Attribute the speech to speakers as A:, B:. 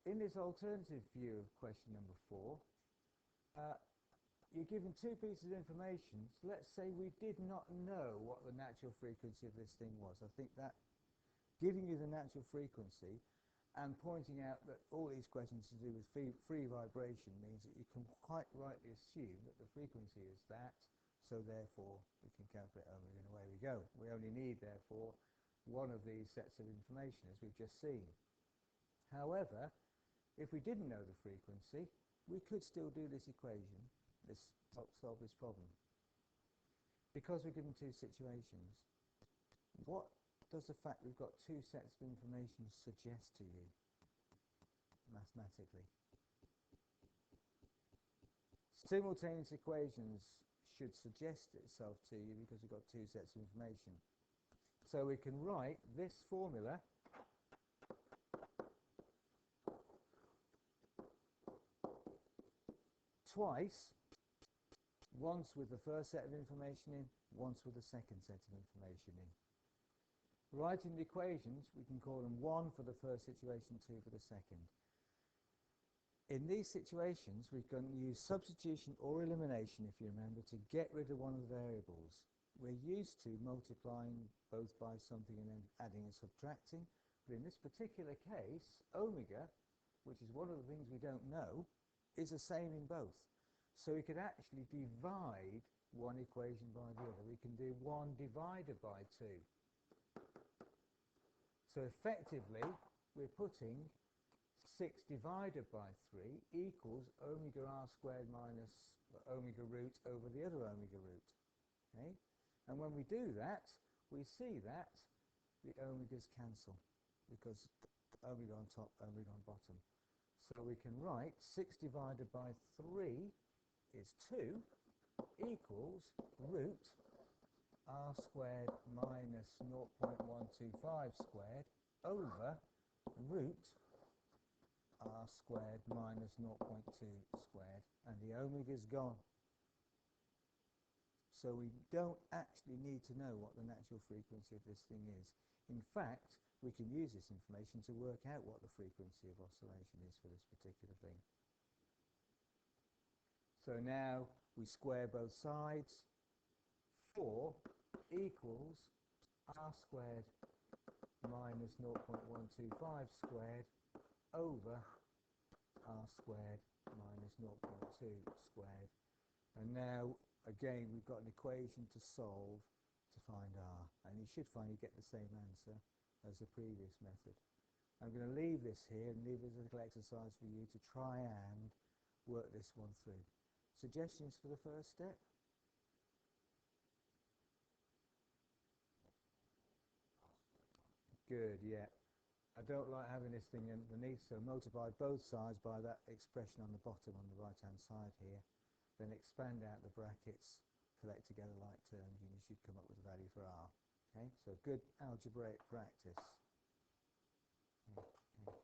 A: in this alternative view of question number 4, you're given two pieces of information. So let's say we did not know what the natural frequency of this thing was. I think that giving you the natural frequency and pointing out that all these questions to do with free vibration means that you can quite rightly assume that the frequency is that, so therefore we can calculate omega and away we go. We only need, therefore, one of these sets of information, as we've just seen. However, if we didn't know the frequency, we could still do this equation, solve this problem. Because we're given two situations, what does the fact we've got two sets of information suggest to you mathematically? Simultaneous equations should suggest itself to you because we've got two sets of information. So we can write this formula twice, once with the first set of information in, once with the second set of information in. Writing the equations, we can call them 1 for the first situation, 2 for the second. In these situations, we can use substitution or elimination, if you remember, to get rid of one of the variables. We're used to multiplying both by something and then adding and subtracting, but in this particular case, omega, which is one of the things we don't know, is the same in both. So we could actually divide one equation by the other. We can do 1 divided by 2. So effectively, we're putting 6 divided by 3 equals omega r squared minus omega root over the other omega root. Okay? And when we do that, we see that the omegas cancel, because omega on top, omega on bottom. So we can write 6 divided by 3 is 2 equals root r squared minus 0.125 squared over root r squared minus 0.2 squared, and the omega is gone. So we don't actually need to know what the natural frequency of this thing is. In fact, we can use this information to work out what the frequency of oscillation is for this particular thing. So now we square both sides. 4 equals r squared minus 0.125 squared over r squared minus 0.2 squared. And now, again, we've got an equation to solve to find r. And you should finally get the same answer as the previous method. I'm going to leave this here and leave it as a little exercise for you to try and work this one through. Suggestions for the first step? Good, yeah. I don't like having this thing underneath, so multiply both sides by that expression on the bottom on the right-hand side here. Then expand out the brackets, collect together like terms, and you should come up with a value for r. Okay, so good algebraic practice.